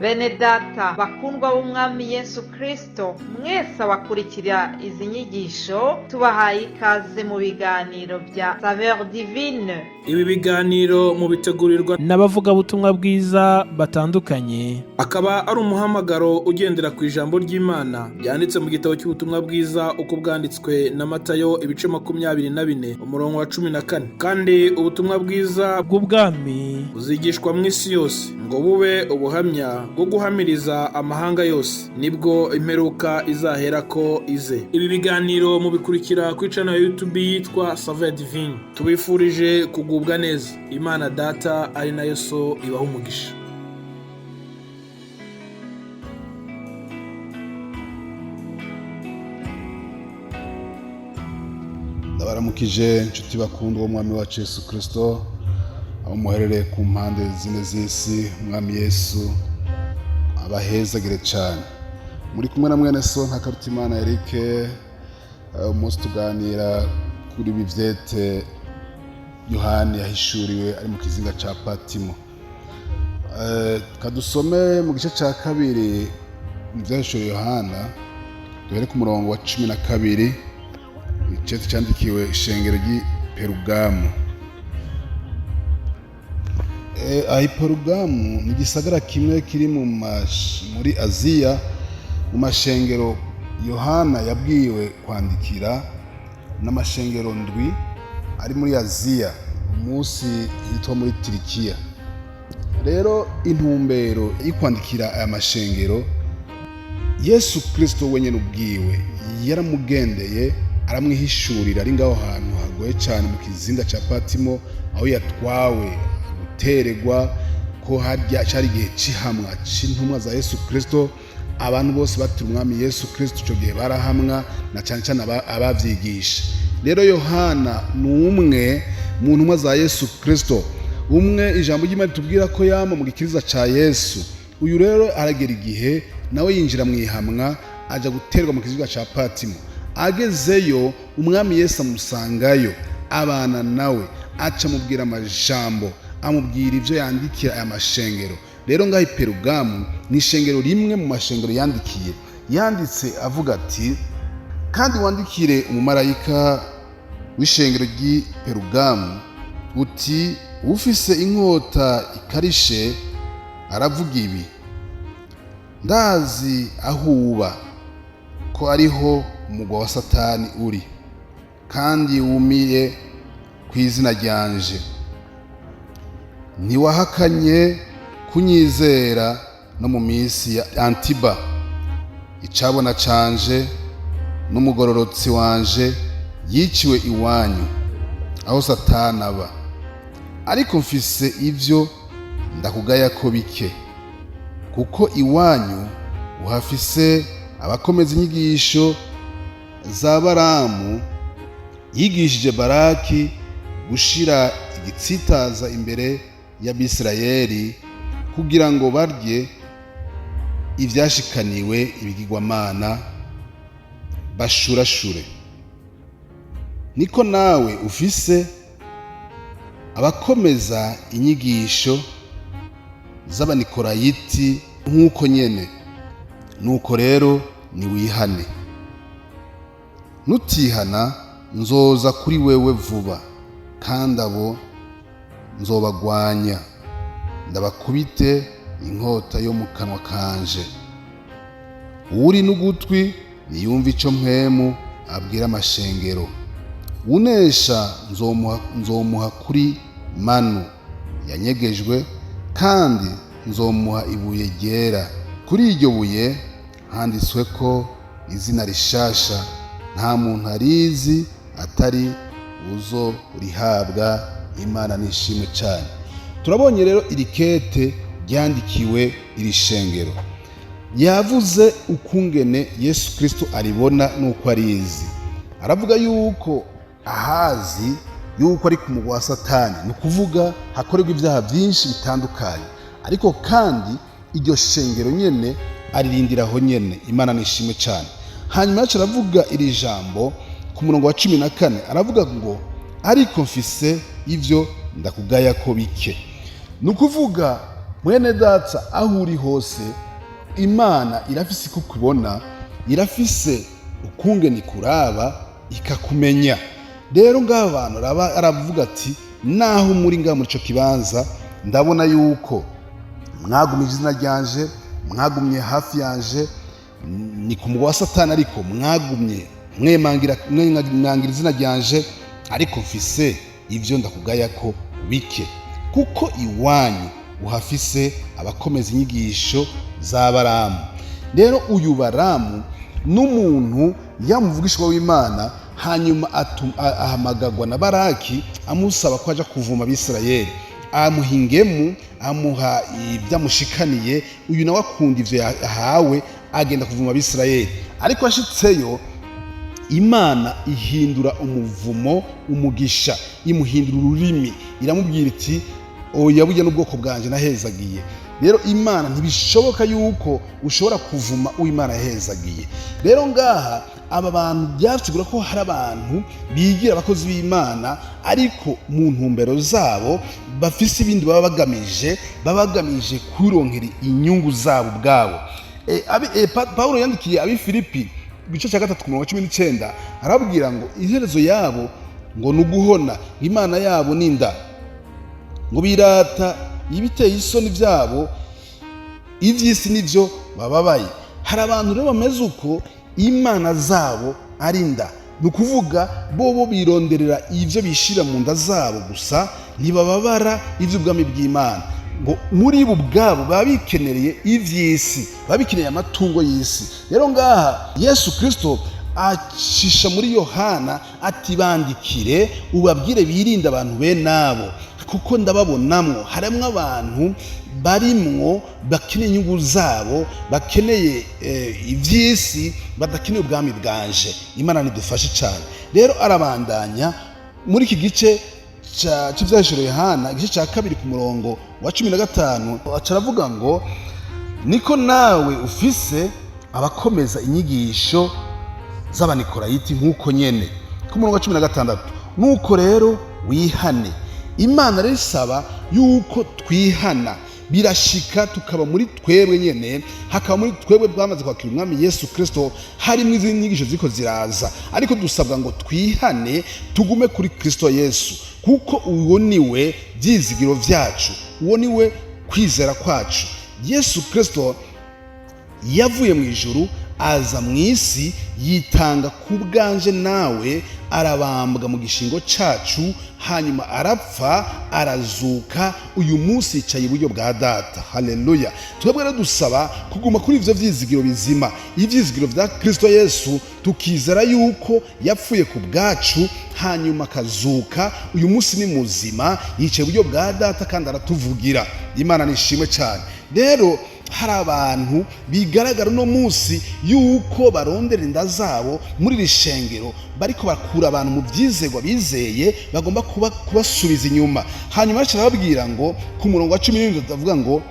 Bene data bakundwa b'umwami Yesu Kristo, mwese abakurikira izi nyigisho tubahaye ikaze mu biganiro bya Saveur Divine. Ibi biganiro mu bitegurirwa n'abavugabutumwa bwiza batandukanye, akaba ari umuhamagaro ugendera ku ijambo ry'Imana byanditse mu gitabo cy'ubutumwa bwiza uko bwanditswe na Matayo ibice 24 umurongo wa 14. Kandi ubutumwa bwiza bw'ubwami buzigishwa mu isi yose ngo bube ubuhamya bwo guhamiriza amahanga yose, nibwo imperuka izahera ko ize. Ibi biganiro mubikurikira ku channel ya YouTube yitwa Saveur Divine. Tubifurije kugubwa neza. Imana Data ari nayo So ibaha umugisha. Ndabaramukije inshuti bakundwa umwami wacu Yesu Kristo, aho muherereye ku mpande zine z'isi. Umwami Yesu abahezagire cyane. Muri kumwe na mwene So Ntakarutimana Eric, umunsi tuganira kuri bivyete Yohani yahishuriwe ari mu kizinga ca Patimo. Kadusome mu gice ca kabiri mu vyahishuriwe Yohana, duhere ku murongo wa 12. Icete cyandikiwe ishengero ry'i Perugamu. Perugamu ni igisagara kimwe kiri muri Aziya, mu mashengero Yohana yabwiwe kwandikira n'amashengero ndwi ari muri Aziya, umunsi yitwa muri Turikiya. Rero intumbero yikwandikira aya mashengero, Yesu Kristo wenyene ubwiwe yaramugendeye aramwihishurira ari ngaho hantu hagoye cyane mu kizinga ca Patimo, aho yatwawe guteregwa ko harya cyari igihe cihamwa c'intumwa za Yesu Kristo. Abantu bose batira umwami Yesu Kristo ico gihe barahamwa, na cyane cyane abavyigisha. Rero Yohana ni umwe mu ntumwa za Yesu Kristo, umwe ijambo ry'Imana tubwira ko yama mu gikiriza ca Yesu. Uyu rero aragera igihe nawe yinjira mu ihamwa, aja guterwa mu kizinga ca Patimo. Agezeyo umwami Yesu amusangayo, abana nawe, aca mubwira amajambo, amubwira ivyo yandikira aya mashengero. Rero ngaho Perugamu ni ishengero rimwe mu mashengero yandikiye. Yanditse avuga ati, kandi wandikire umumarayika w'ishengero ry'i Perugamu uti, ufise inkota ikarishe aravuga ibi: ndazi aho uba, ko ariho umugwa wa Satani uri, kandi wumiye ku izina ryanje. Ntiwahakanye kunyizera no mu minsi ya Antiba, icabona canje n'umugororotsi wanje yiciwe iwanyu, aho Satani aba. Ariko mfise ivyo ndakugaya ko bike, kuko iwanyu uhafise abakomeza inyigisho za Baramu, yigishije Baraki gushira igitsitaza imbere y'Abisirayeli, kugira ngo barye ivyashikaniwe ibigirwamana bashurashure. Niko nawe ufise abakomeza inyigisho z'Abanikorayiti nk'uko nyene. Nuko rero niwihane. Nutihana nzoza kuri wewe vuba, kandi abo nzobagwanya, ndabakubite inkota yo mu kanwa kanje. Uri n'ugutwi niyumva ico mpwemu abwira amashengero. Unesha nzomuha kuri manu yanyegejwe, kandi nzomuha ibuye ryera. Kuri iryo buye handitswe ko izina rishasha, nta muntu arizi atari uzo rihabwa. Imana nishimwe cyane. Turabonye rero iri kete ryandikiwe iri shengero, yavuze ukungene Yesu Kristo aribona nuko arizi. Aravuga yuko ahazi yuko ari ku mugwa wa Satani, ni kuvuga hakorerwa ibyaha byinshi bitandukanye, ariko kandi iryo shengero nyene aririndiraho nyene. Imana nishimwe cyane. Hanyuma yacu aravuga iri jambo ku murongo wa 14, aravuga ngo ariko mfise ivyo ndakugaya ko bike. Nukuvuga mwene data aho uri hose imana irafise uko ukubona, irafise ukungene kuraba ikakumenya. Rero ngaho abantu aravuga ati naho muri ngaho muri ico kibanza ndabona yuko mwagumije izina ryanje, mwagumye hafi yanje, ni ku mugwa wa Satani ariko mwagumye mwemangira izina ryanje, ariko mfise ivyo ndakugaya ko bike, kuko iwanyu uhafise abakomeza inyigisho za Baramu. Rero uyu Baramu n'umuntu yamuvugishwa w'Imana, hanyuma ahamagagwa na Baraki amusaba ko aja kuvuma Abisirayeli, amuhingemu amuha ibyamushikaniye. Uyu nawe akunda ivyo yahawe, agenda kuvuma Abisirayeli, ariko ashitseyo Imana ihindura umuvumo umugisha, imuhindura ururimi, iramubwira iti oya burya n'ubwoko bwanje nahezagiye. Rero Imana ntibishoboka yuko ushobora kuvuma uw'Imana yahezagiye. Rero ngaha aba bantu byasigura ko hari abantu bigira abakozi b'Imana, ariko mu ntumbero zabo bafise ibindi baba bagamije kuronkera inyungu zabo ubwabo. Paulo yandikiye Abifilipi igice cya 3:19 arabwira ngo iherezo yabo ngo nuguhona, Imana yabo ninda, ngo birata ibiteye isoni byabo, ivy'isi nivyo bababaye. Hari abantu rero bameze uko imana zabo ari nda, nukuvuga bobo bironderera ivyo bishira mu nda zabo gusa, ntibababara ivy'ubwami bw'Imana. Ngo muri bo ubwabo babikenereye ivy'isi, babikeneye amatungo y'isi. Rero ngaha Yesu Kristo acisha muri Yohana ati bandikire ubabwire birinde abantu benabo, kuko ndababonamwo harimwo abantu barimwo bakeneye inyungu zabo, bakeneye ivy'isi, badakeneye ubwami bwanje. Imana nidufashe cyane. Rero arabandanya muri iki gice cy'ivyahishuro Yohana igice cya 2 ku murongo wa 15 acaravuga ngo niko nawe ufise abakomeza inyigisho z'Abanikorayiti nk'uko nyene. Ku murongo wa 16 nuko rero wihane. Imana rero isaba yuko twihana, birashika tukaba muri twebwe nyene, hakaba muri twebwe bwamaze kwakira umwami Yesu Kristo, harimo izindi nyigisho ziko ziraza, ariko dusabwa ngo twihane tugume kuri Kristo Yesu, kuko uwo niwe byizigiro vyacu, uwo niwe kwizera kwacu. Yesu Kristo yavuye mu ijuru aza mu isi, yitanga ku bwanje nawe, arabambwa mu gishingo cacu, hanyuma arapfa, arazuka, uyu munsi yicaye iburyo bwa Data. Haleluya. Twebwe rero dusaba kuguma kuri ivyo vyizigiro bizima, ivyizigiro vya Kristo Yesu, tukizera yuko yapfuye ku bwacu, hanyuma akazuka, uyu munsi ni muzima, yicaye iburyo bwa Data kandi aratuvugira. Imana nishimwe cyane. Rero hari abantu bigaragara no munsi yuko barondera inda zabo muri rishengero, bariko bakura abantu mu byizegwa bizeye, bagomba kubasubiza inyuma. Hanyuma arababwira ngo ku murongo wa 17 avuga ngo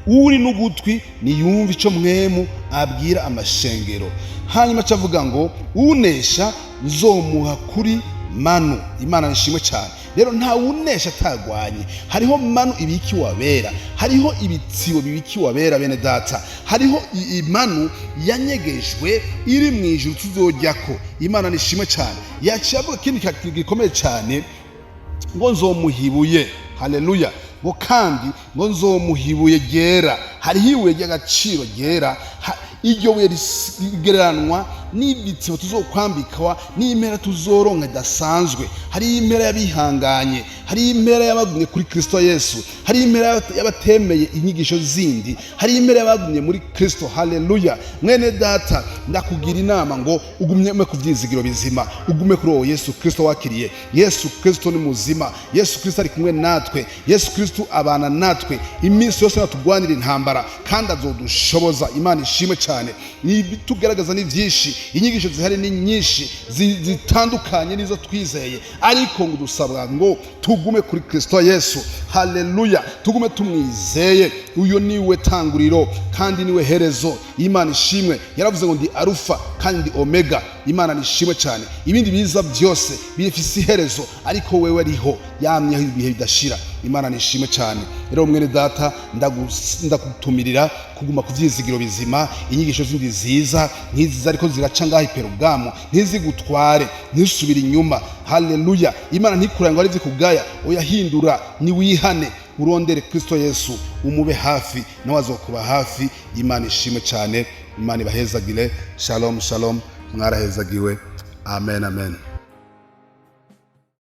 uri n'ugutwi niyumva ico mwemu abwira amashengero. Hanyuma acavuga ngo unesha nzomuha kuri manu. Imana nishimwe cyane. Rero nta wunesha atagwanye. Hariho manu ibiki wabera, hariho ibitsibo bibiki wabera bene data, hariho imanu yanyegejwe iri mu ijuru tuzojyako. Imana nishimwe cyane. Yaciye avuga kindi gikomeye cyane ngo nzomuhibuye. Haleluya. Ngo kandi ngo nzomuhibuye gera. Hariho ibuye ry'agaciro gera, iryo buye rigereranwa n'ibitsibo tuzokwambikwa n'impera tuzoronka idasanzwe. Hari impera y'abihanganye, hari impera y'abagumye kuri Kristo Yesu, hari impera y'abatemeye inyigisho zindi, hari impera y'abagumye muri Kristo. Haleluya. Mwene data ndakugira inama ngo ugumye ku vyizigiro bizima, ugume kuri uwo Yesu Kristo wakiriye. Yesu Kristo ni muzima, Yesu Kristo ari kumwe natwe, Yesu Kristo abana natwe iminsi yose, natugwanira intambara kandi azodushoboza. Imana ishimwe cyane. Tugaragaza ni byinshi, inyigisho zihari ni nyinshi zitandukanye nizo twizeye, ariko ngo dusabwa ngo tugume kuri Kristo Yesu. Haleluya. Tugume tumwizeye. Uyo niwe tanguriro kandi niwe herezo. Imana ishimwe. Yaravuze ngo ndi Arufa kandi ndi Omega. Imana nishimwe cyane. Ibindi biza byose bifise iherezo, ariko wewe ariho yamye ibihe bidashira. Imana nishimwe cyane. rero mwene data ndagutumirira kuguma ku vyizigiro bizima, inyigisho zindi ziza nk'izi ariko ziraca ngaho Perugamo ntizigutware, ntisubire inyuma. Haleluya! Imana ntikuranga ari zikugaya, oya hindura, ni wihane, urondere Kristo Yesu, umube hafi nawe azokuba hafi. Imana ishimwe cyane, Imana ibahezagire. Shalom shalom, mwarahezagiwe. Amen amen.